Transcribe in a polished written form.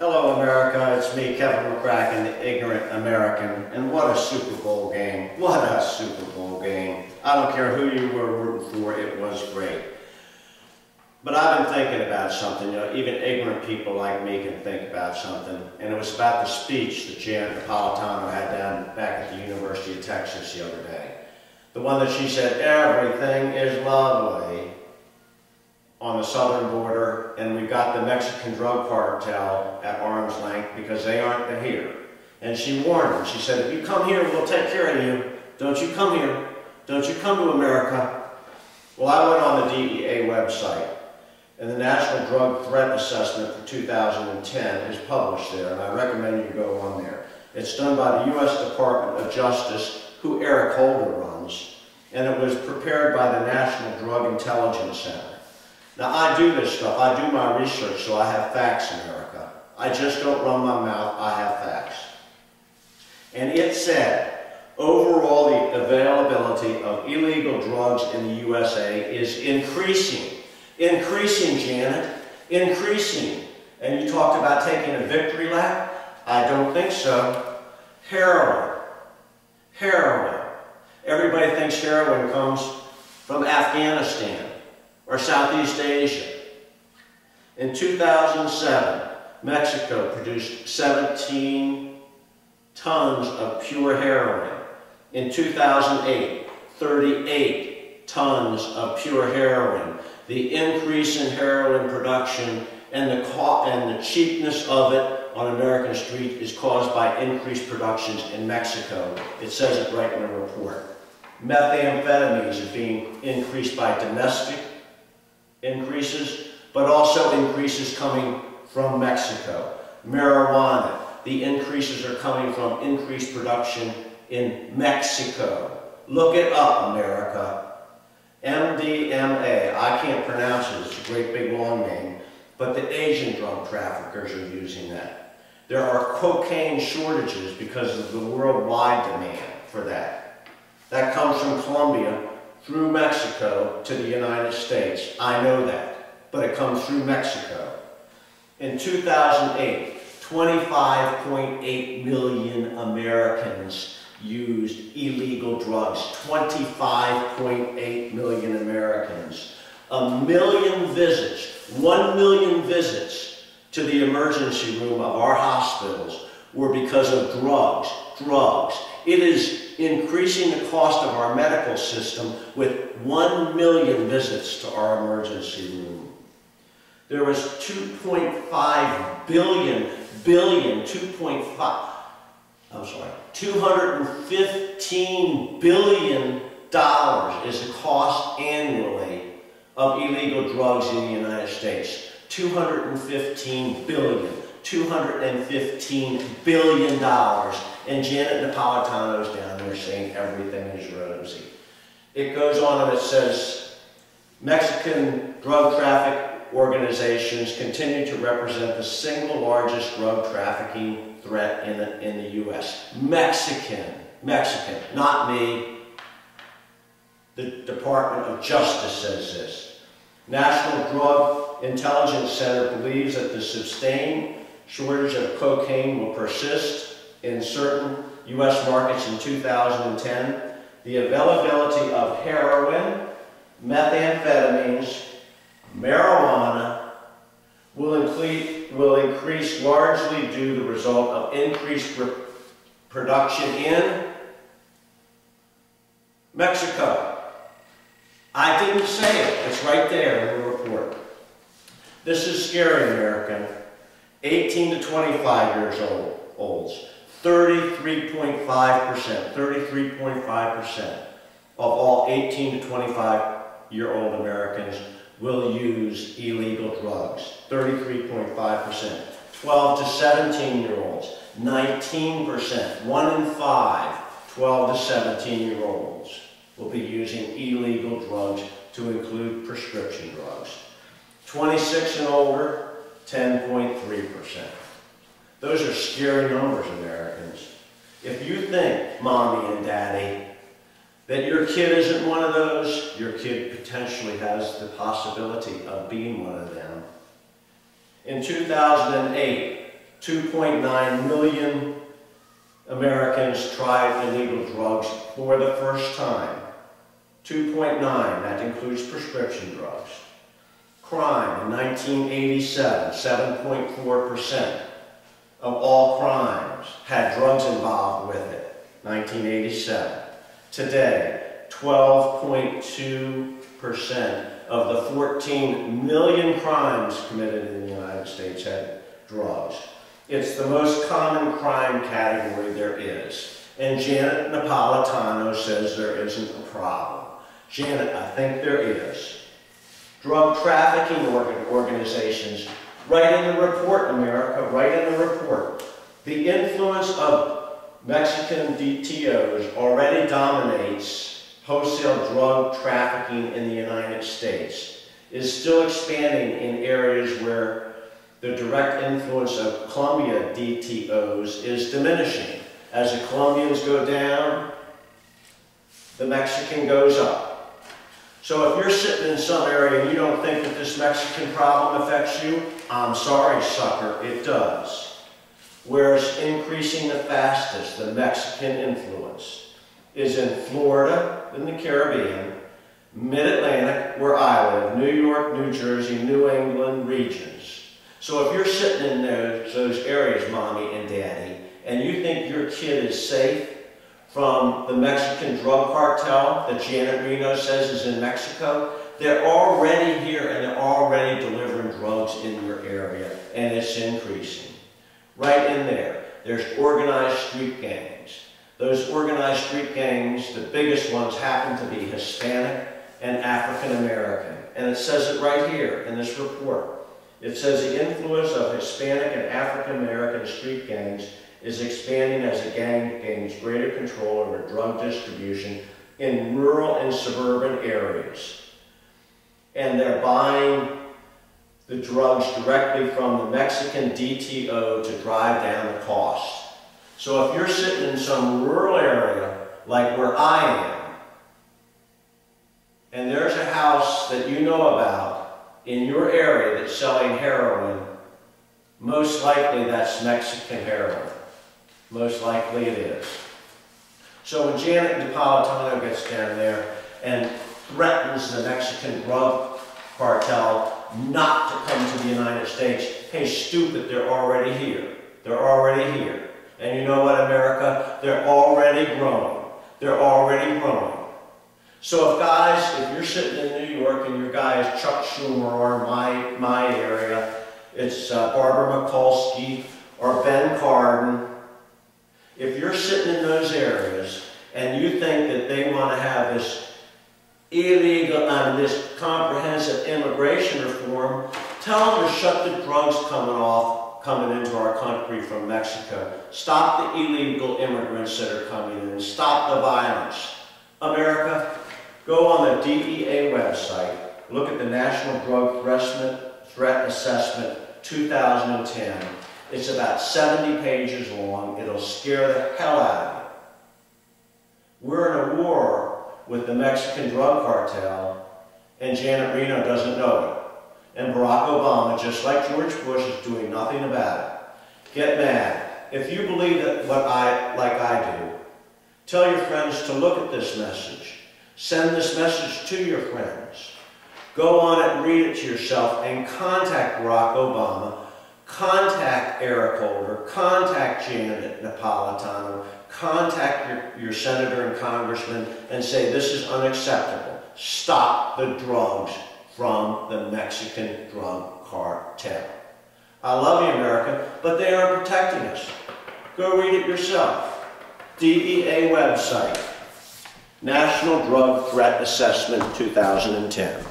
Hello America, it's me, Kevin McCracken, the ignorant American, and what a Super Bowl game. What a Super Bowl game. I don't care who you were rooting for, it was great. But I've been thinking about something, even ignorant people like me can think about something, and it was about the speech that Janet Napolitano had back at the University of Texas the other day. The one that she said, everything is lovely on the southern border, and we've got the Mexican drug cartel at arm's length because they aren't here. And she warned them. She said, if you come here, we'll take care of you. Don't you come here. Don't you come to America. Well, I went on the DEA website, and the National Drug Threat Assessment for 2010 is published there, and I recommend you go on there. It's done by the U.S. Department of Justice, who Eric Holder runs, and it was prepared by the National Drug Intelligence Center. Now, I do this stuff. I do my research, so I have facts, America. I just don't run my mouth. I have facts. And it said, overall, the availability of illegal drugs in the USA is increasing. Increasing, Janet. Increasing. And you talked about taking a victory lap? I don't think so. Heroin. Heroin. Everybody thinks heroin comes from Afghanistan or Southeast Asia. In 2007, Mexico produced 17 tons of pure heroin. In 2008, 38 tons of pure heroin. The increase in heroin production and the cheapness of it on American street is caused by increased productions in Mexico. It says it right in the report. Methamphetamines is being increased by domestic increases, but also increases coming from Mexico. Marijuana, the increases are coming from increased production in Mexico. Look it up, America. MDMA, I can't pronounce it, it's a great big long name, but the Asian drug traffickers are using that. There are cocaine shortages because of the worldwide demand for that. That comes from Colombia through Mexico to the United States. I know that, but it comes through Mexico. In 2008, 25.8 million Americans used illegal drugs. 25.8 million Americans. 1 million visits, 1 million visits to the emergency room of our hospitals were because of drugs. Drugs. It is increasing the cost of our medical system with 1 million visits to our emergency room. There was 215 billion dollars is the cost annually of illegal drugs in the United States. 215 billion dollars. And Janet Napolitano's down there saying everything is rosy. It goes on and it says, Mexican drug traffic organizations continue to represent the single largest drug trafficking threat in the U.S. Mexican, not me. The Department of Justice says this. National Drug Intelligence Center believes that the sustained shortage of cocaine will persist in certain U.S. markets in 2010. The availability of heroin, methamphetamines, marijuana will increase largely due to the result of increased production in Mexico. I didn't say it. It's right there in the report. This is scary, American. 18 to 25 years olds. 33.5% of all 18 to 25-year-old Americans will use illegal drugs. 33.5%. 12 to 17-year-olds, 19%. 1 in 5 12 to 17-year-olds will be using illegal drugs, to include prescription drugs. 26 and older, 10.3%. Those are scary numbers, Americans. If you think, Mommy and Daddy, that your kid isn't one of those, your kid potentially has the possibility of being one of them. In 2008, 2.9 million Americans tried illegal drugs for the first time. 2.9, that includes prescription drugs. Crime in 1987, 7.4% of all crimes had drugs involved with it, 1987. Today, 12.2% of the 14 million crimes committed in the United States had drugs. It's the most common crime category there is. And Janet Napolitano says there isn't a problem. Janet, I think there is. Drug trafficking organizations, right in the report, America, right in the report. The influence of Mexican DTOs already dominates wholesale drug trafficking in the United States, is still expanding in areas where the direct influence of Colombia DTOs is diminishing. As the Colombians go down, the Mexican goes up. So if you're sitting in some area and you don't think that this Mexican problem affects you, I'm sorry, sucker, it does. Where it's increasing the fastest, the Mexican influence, is in Florida, in the Caribbean, Mid-Atlantic, where I live, New York, New Jersey, New England regions. So if you're sitting in those areas, Mommy and Daddy, and you think your kid is safe from the Mexican drug cartel that Janet Reno says is in Mexico, they're already here and they're already delivering drugs in your area, and it's increasing. Right in there, there's organized street gangs. Those organized street gangs, the biggest ones happen to be Hispanic and African American. And it says it right here in this report. It says the influence of Hispanic and African American street gangs is expanding as the gang gains greater control over drug distribution in rural and suburban areas. And they're buying the drugs directly from the Mexican DTO to drive down the cost. So if you're sitting in some rural area, like where I am, and there's a house that you know about in your area that's selling heroin, most likely that's Mexican heroin. Most likely it is. So when Janet Napolitano gets down there and threatens the Mexican drug cartel not to come to the United States, hey, stupid, they're already here. They're already here. And you know what, America? They're already growing. They're already growing. So if guys, if you're sitting in New York and your guy is Chuck Schumer, or in my area, it's Barbara Mikulski or Ben Cardin, if you're sitting in those areas and you think that they want to have this illegal and this comprehensive immigration reform, tell them to shut the drugs coming into our country from Mexico. Stop the illegal immigrants that are coming in. Stop the violence. America, go on the DEA website. Look at the National Drug Threat Assessment 2010. It's about 70 pages long. It'll scare the hell out of you. We're in a war with the Mexican drug cartel, and Janet Reno doesn't know it. And Barack Obama, just like George Bush, is doing nothing about it. Get mad. If you believe that like I do, tell your friends to look at this message. Send this message to your friends. Go on it and read it to yourself and contact Barack Obama, contact Eric Holder, contact Janet Napolitano, contact your senator and congressman and say this is unacceptable. Stop the drugs from the Mexican drug cartel. I love you, America, but they are protecting us. Go read it yourself. DEA website, National Drug Threat Assessment 2010.